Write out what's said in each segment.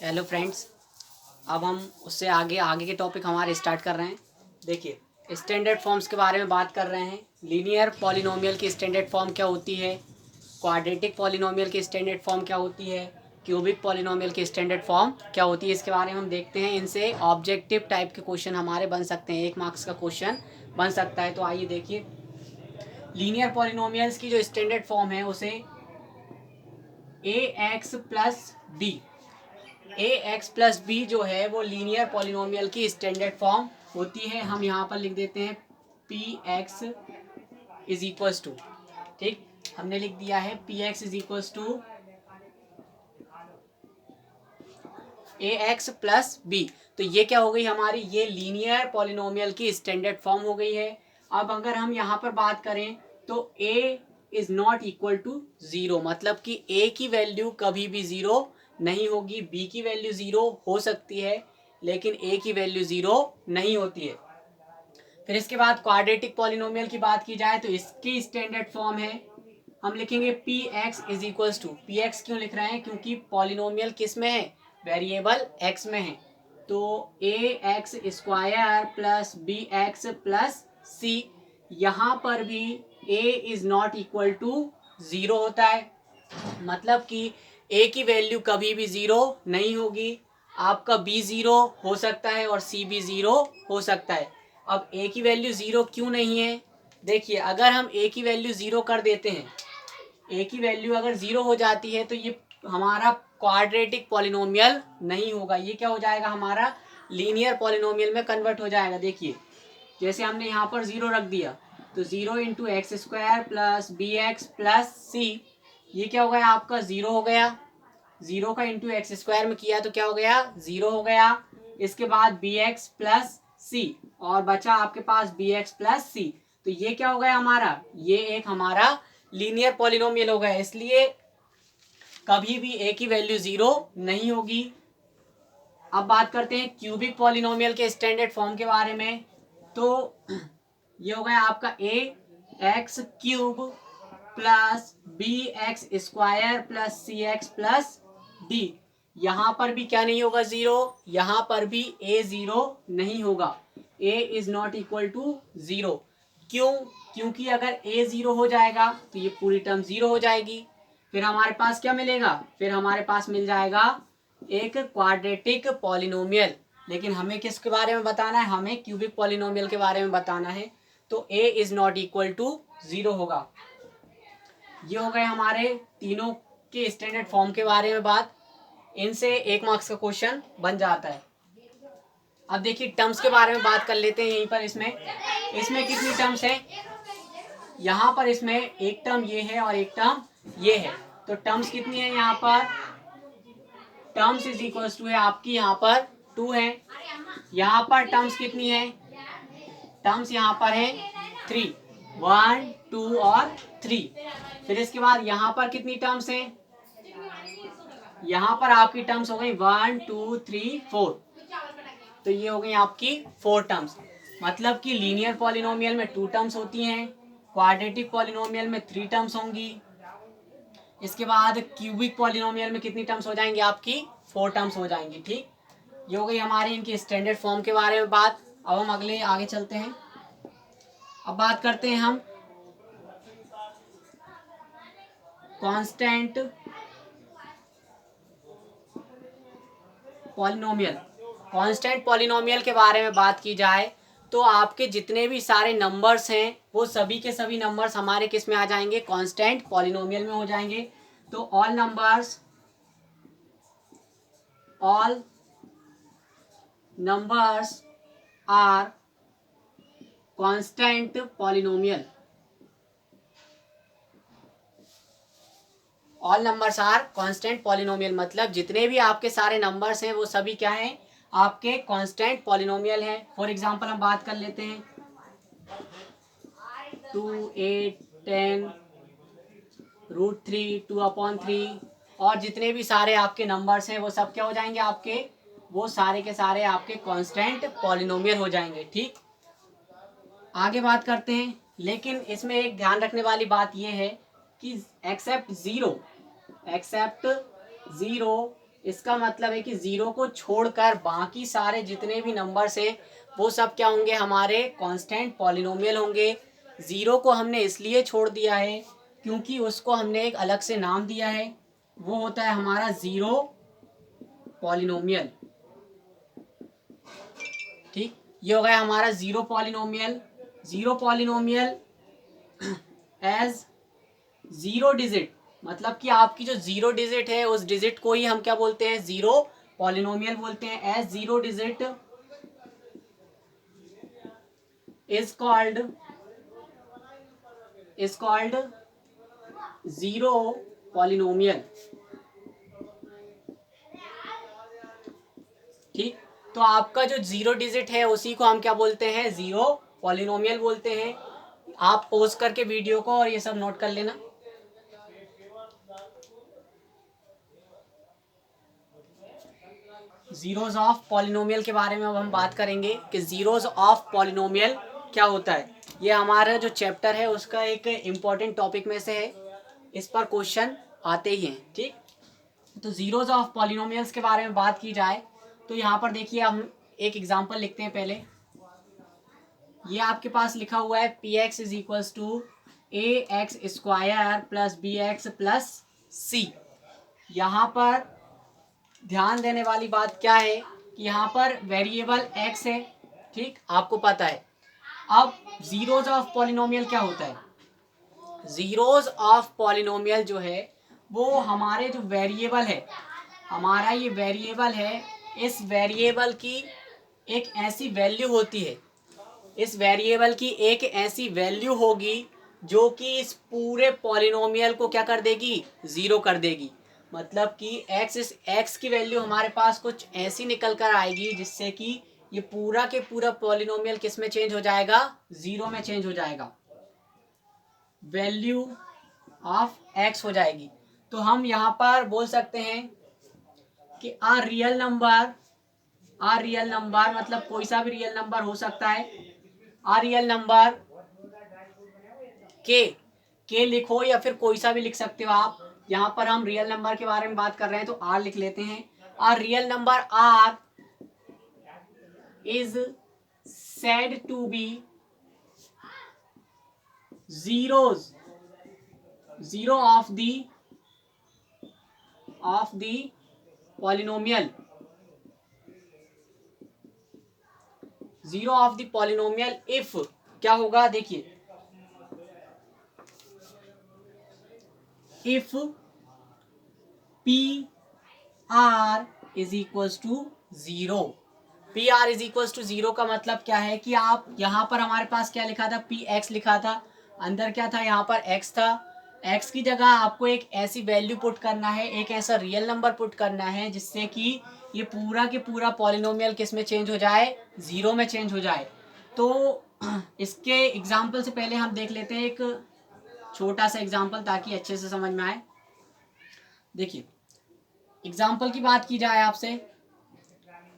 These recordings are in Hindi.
Hello friends. अब हम उससे आगे आगे के टॉपिक हमारे स्टार्ट कर रहे हैं। देखिए, स्टैंडर्ड फॉर्म्स के बारे में बात कर रहे हैं। लीनियर पॉलिनोमियल की स्टैंडर्ड फॉर्म क्या होती है, क्वाड्रेटिक पॉलिनोमियल की स्टैंडर्ड फॉर्म क्या होती है, क्यूबिक पॉलिनोमियल की स्टैंडर्ड फॉर्म क्या होती है, इसके बारे में हम देखते हैं। इनसे ऑब्जेक्टिव टाइप के क्वेश्चन हमारे बन सकते हैं, 1 मार्क्स का क्वेश्चन बन सकता है। तो आइए देखिए, लीनियर पॉलिनोमियल्स की जो स्टैंडर्ड फॉर्म है उसे ax plus B, A X plus B जो है वो लीनियर पॉलिनोमियल की स्टैंडर्ड फॉर्म होती है। हम यहाँ पर लिख देते हैं P X is equals to, ठीक, हमने लिख दिया है P X is equals to A X plus B. तो ये क्या हो गई हमारी, ये लीनियर पॉलिनोमियल की स्टैंडर्ड फॉर्म हो गई है। अब अगर हम यहाँ पर बात करें तो A is not equal to zero, मतलब कि ए की वैल्यू कभी भी जीरो नहीं होगी। बी की वैल्यू जीरो हो सकती है लेकिन ए की वैल्यू जीरो नहीं होती है। फिर इसके बाद क्वाड्रेटिक पॉलिनोमियल की बात की जाए तो इसकी स्टैंडर्ड फॉर्म है, हम लिखेंगे P X is equals to, P X क्यों लिख रहे हैं, क्योंकि पॉलिनोमियल किस में है, वेरिएबल एक्स में है। तो A X square plus B X plus C, यहाँ पर भी A is not equal to zero होता है, मतलब कि ए की वैल्यू कभी भी जीरो नहीं होगी। आपका बी जीरो हो सकता है और सी भी जीरो हो सकता है। अब ए की वैल्यू जीरो क्यों नहीं है, देखिए, अगर हम ए की वैल्यू जीरो कर देते हैं, ए की वैल्यू अगर जीरो हो जाती है तो ये हमारा क्वाड्रेटिक पॉलिनोमियल नहीं होगा, ये क्या हो जाएगा, हमारा लीनियर पॉलिनोमियल में कन्वर्ट हो जाएगा। देखिए, जैसे हमने यहाँ पर जीरो रख दिया तो zero into X square plus B X plus C, ये क्या हो गया, आपका जीरो हो गया। जीरो का इंटू एक्स स्क्वायर में किया तो क्या हो गया, जीरो हो गया। इसके बाद बी एक्स प्लस सी और बचा आपके पास बी एक्स प्लस सी, तो ये क्या हो गया हमारा, ये एक हमारा लीनियर पॉलिनोमियल हो गया। इसलिए कभी भी ए की वैल्यू जीरो नहीं होगी। अब बात करते हैं क्यूबिक पॉलिनोमियल के स्टैंडर्ड फॉर्म के बारे में। तो ये हो गया आपका A X cube plus B X square plus C X plus D, यहां पर भी क्या नहीं होगा, जीरो, यहां पर भी ए जीरो नहीं होगा, A is not equal to zero. क्यों, क्योंकि अगर ए जीरो हो जाएगा तो ये पूरी टर्म जीरो हो जाएगी। फिर हमारे पास क्या मिलेगा, फिर हमारे पास मिल जाएगा एक क्वाड्रेटिक पॉलिनोमियल। लेकिन हमें किसके बारे में बताना है, हमें क्यूबिक पॉलिनोमियल के बारे में बताना है। तो A is not equal to zero होगा। ये हो गए हमारे तीनों के स्टैंडर्ड फॉर्म के बारे में बात, इनसे 1 मार्क्स का क्वेश्चन बन जाता है। अब देखिए, टर्म्स के बारे में बात कर लेते हैं। यहीं पर इसमें इसमें कितनी टर्म्स है, यहाँ पर इसमें एक टर्म ये है और एक टर्म ये है। तो टर्म्स कितनी है यहाँ पर, टर्म्स इज इक्वल टू है आपकी यहाँ पर 2 है। यहाँ पर टर्म्स कितनी है, टर्म्स यहाँ पर है 3, 1 2 और 3। फिर इसके बाद यहाँ पर कितनी टर्म्स है, यहाँ पर आपकी टर्म्स हो गई 1 2 3 4, तो ये हो गई आपकी 4 टर्म्स। मतलब कि लीनियर पॉलिनोमियल में 2 टर्म्स होती हैं, क्वाड्रेटिक पॉलिनोमियल में 3 टर्म्स होंगी। इसके बाद क्यूबिक पॉलिनोमियल में कितनी टर्म्स हो जाएंगी, आपकी 4 टर्म्स हो जाएंगी। ठीक, ये हो गई हमारी इनकी स्टैंडर्ड फॉर्म के बारे में बात। अब हम अगले आगे चलते हैं। अब बात करते हैं हम कांस्टेंट पॉलिनोमियल। कांस्टेंट पॉलिनोमियल के बारे में बात की जाए तो आपके जितने भी सारे नंबर्स हैं वो सभी के सभी नंबर्स हमारे किस में आ जाएंगे, कांस्टेंट पॉलिनोमियल में हो जाएंगे। तो all numbers are constant polynomial. All numbers are constant polynomial, मतलब जितने भी आपके सारे नंबर्स हैं वो सभी क्या हैं, आपके कांस्टेंट पॉलिनोमियल हैं। फॉर एग्जांपल हम बात कर लेते हैं 2 8 10 √3 2/3 और जितने भी सारे आपके नंबर्स हैं वो सब क्या हो जाएंगे आपके, वो सारे के सारे आपके कांस्टेंट पॉलिनोमियल हो जाएंगे। ठीक, आगे बात करते हैं। लेकिन इसमें एक ध्यान रखने वाली बात यह है कि एक्सेप्ट जीरो इसका मतलब है कि 0 को छोड़कर बाकी सारे जितने भी नंबर्स हैं वो सब क्या होंगे, हमारे कांस्टेंट पॉलिनोमियल होंगे। 0 को हमने इसलिए छोड़ दिया है क्योंकि उसको हमने एक अलग से नाम दिया है, वो होता है हमारा 0 पॉलिनोमियल। ठीक, ये हो गया हमारा 0 पॉलिनोमियल। 0 पॉलिनोमियल एज 0 डिजिट, मतलब कि आपकी जो 0 डिजिट है उस डिजिट को ही हम क्या बोलते हैं, 0 पॉलिनोमियल बोलते हैं। As 0 digit is called 0 polynomial. ठीक, तो आपका जो 0 डिजिट है उसी को हम क्या बोलते हैं, 0 पॉलिनोमियल बोलते हैं। आप पॉज करके वीडियो को और ये सब नोट कर लेना। जीरोज ऑफ पॉलिनोमियल के बारे में अब हम बात करेंगे कि जीरोज ऑफ पॉलिनोमियल क्या होता है। ये हमारा जो चैप्टर है उसका एक इम्पॉर्टेंट टॉपिक में से है, इस पर क्वेश्चन आते ही हैं। ठीक, तो जीरोज ऑफ पॉलिनोमियल्स के बारे में बात की जाए तो यहाँ पर देखिए हम एक एग्जांपल लिखते हैं। पहले ये आपके पास लिखा हुआ है P X is equals to A X square plus B X plus C. यहाँ पर ध्यान देने वाली बात क्या है कि यहाँ पर वेरिएबल x है। ठीक, आपको पता है। अब जीरोज ऑफ पॉलिनोमियल क्या होता है, जीरोज ऑफ पॉलिनोमियल जो है वो हमारे जो वेरिएबल है, हमारा ये वेरिएबल है, इस वेरिएबल की एक ऐसी वैल्यू होती है, इस वेरिएबल की एक ऐसी वैल्यू होगी जो कि इस पूरे पॉलिनोमियल को क्या कर देगी, जीरो कर देगी। मतलब कि एक्स की वैल्यू हमारे पास कुछ ऐसी निकल कर आएगी जिससे कि ये पूरा के पूरा पॉलिनोमियल किस में चेंज हो जाएगा, जीरो में चेंज हो जाएगा, वैल्यू ऑफ एक्स हो जाएगी। तो हम यहाँ पर बोल सकते हैं कि आ रियल नंबर मतलब कोई सा भी रियल नंबर हो सकता है। आ रियल नंबर के लिखो या फिर कोई सा भी लिख सकते हो आप। यहाँ पर हम रियल नंबर के बारे में बात कर रहे हैं तो आर लिख लेते हैं। A real number R is said to be zero of the polynomial, zero of the polynomial if क्या होगा, देखिए if P R is equals to zero. P R is equals to zero का मतलब क्या है कि आप यहाँ पर हमारे पास क्या लिखा था, पी एक्स लिखा था, अंदर क्या था, यहाँ पर एक्स था। एक्स की जगह आपको एक ऐसी वैल्यू पुट करना है, एक ऐसा रियल नंबर पुट करना है जिससे कि ये पूरा के पूरा पॉलिनोमियल किस में चेंज हो जाए, जीरो में चेंज हो जाए। तो इसके एग्जाम्पल से पहले हम देख लेते हैं एक छोटा सा एग्जाम्पल ताकि अच्छे से समझ में आए। देखिए एग्जाम्पल की बात की जाए आपसे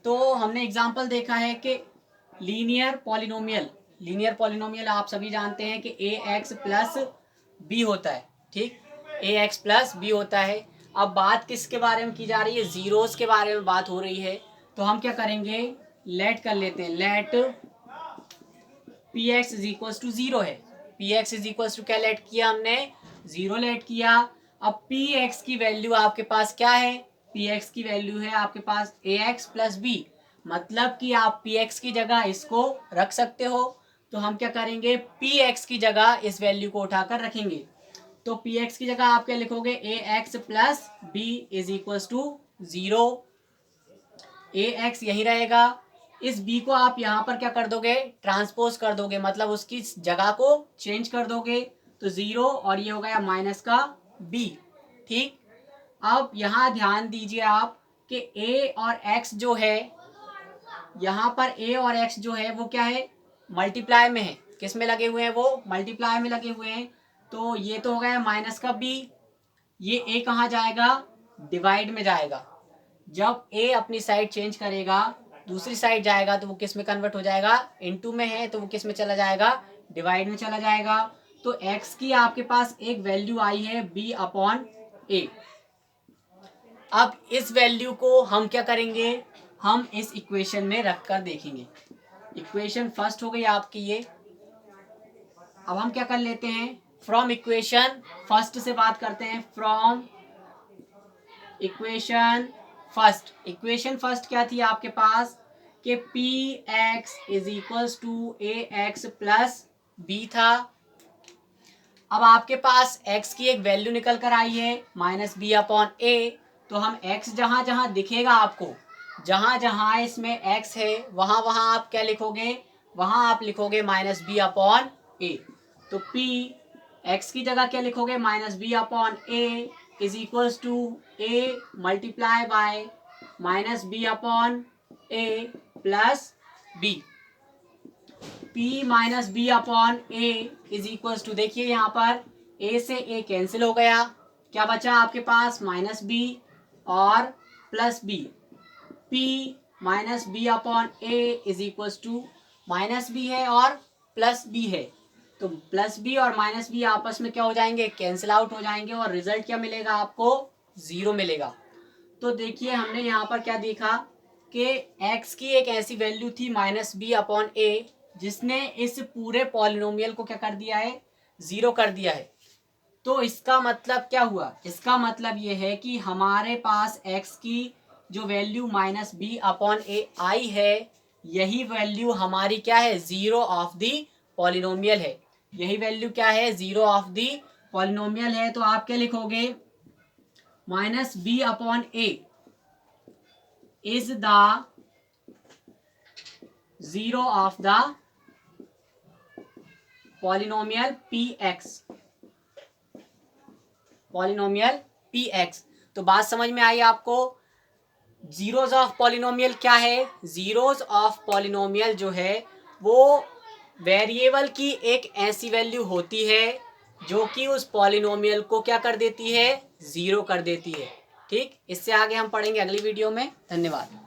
तो हमने एग्जाम्पल देखा है कि लीनियर पॉलिनोमियल आप सभी जानते हैं कि ए एक्स प्लस बी होता है। ठीक, ए एक्स प्लस बी होता है। अब बात किसके बारे में की जा रही है, जीरोस के बारे में बात हो रही है। तो हम क्या करेंगे, लेट कर लेते हैं, let P X is equal to zero है। P X is equal to क्या लेट किया हमने, जीरो लेट किया। अब पी एक्स की वैल्यू आपके पास क्या है, पी एक्स की वैल्यू है आपके पास ए एक्स प्लस बी, मतलब कि आप पी एक्स की जगह इसको रख सकते हो। तो हम क्या करेंगे, पी एक्स की जगह इस वैल्यू को उठाकर रखेंगे। तो पी एक्स की जगह आप क्या लिखोगे, A X plus B is equal to zero. A X यही रहेगा, इस बी को आप यहाँ पर क्या कर दोगे, ट्रांसपोज कर दोगे, मतलब उसकी जगह को चेंज कर दोगे। तो जीरो और ये हो गया माइनस का बी। ठीक, अब यहाँ ध्यान दीजिए आप कि ए और एक्स जो है, यहाँ पर ए और एक्स जो है वो क्या है, मल्टीप्लाई में है। किस में लगे हुए हैं, वो मल्टीप्लाई में लगे हुए हैं। तो ये तो हो गया माइनस का बी, ये ए कहाँ जाएगा, डिवाइड में जाएगा। जब ए अपनी साइड चेंज करेगा, दूसरी साइड जाएगा तो वो किस में कन्वर्ट हो जाएगा, इनटू में है तो वो किस में चला जाएगा, डिवाइड में चला जाएगा। तो एक्स की आपके पास एक वैल्यू आई है बी अपॉन ए। अब इस वैल्यू को हम क्या करेंगे, हम इस इक्वेशन में रख कर देखेंगे। इक्वेशन फर्स्ट हो गई आपकी ये। अब हम क्या कर लेते हैं, फ्रॉम इक्वेशन फर्स्ट से बात करते हैं। From equation first, equation first क्या थी आपके पास कि P X is equals to A X plus B था। अब आपके पास x की एक वैल्यू निकल कर आई है माइनस बी अपॉन ए, तो हम x जहां जहां दिखेगा आपको, जहां जहां इसमें x है वहां वहां आप क्या लिखोगे, वहां आप लिखोगे माइनस बी अपॉन ए। तो p x की जगह क्या लिखोगे, minus B upon A is equals to A multiply by minus B upon A plus B. P minus B upon A is equal to, देखिए यहाँ पर a से a कैंसिल हो गया, क्या बचा आपके पास माइनस बी और plus B. P minus B upon A is equal to, minus B है और प्लस बी है, तो प्लस बी और माइनस बी आपस में क्या हो जाएंगे, कैंसिल आउट हो जाएंगे और रिजल्ट क्या मिलेगा आपको, 0 मिलेगा। तो देखिए हमने यहाँ पर क्या देखा कि x की एक ऐसी वैल्यू थी माइनस बी अपॉन ए जिसने इस पूरे पॉलिनोमियल को क्या कर दिया है, 0 कर दिया है। तो इसका मतलब क्या हुआ, इसका मतलब ये है कि हमारे पास x की जो वैल्यू माइनस बी अपॉन ए आई है, यही वैल्यू हमारी क्या है, 0 ऑफ दी पॉलिनोमियल है। यही वैल्यू क्या है, 0 ऑफ दी पॉलिनोमियल है। तो आप क्या लिखोगे, minus B upon A is the 0 of the polynomial px, polynomial px। तो बात समझ में आई आपको। जीरोज ऑफ पॉलिनोमियल क्या है, जीरोज ऑफ पॉलिनोमियल जो है वो वेरिएबल की एक ऐसी वैल्यू होती है जो कि उस पॉलिनोमियल को क्या कर देती है, 0 कर देती है। ठीक, इससे आगे हम पढ़ेंगे अगली वीडियो में। धन्यवाद।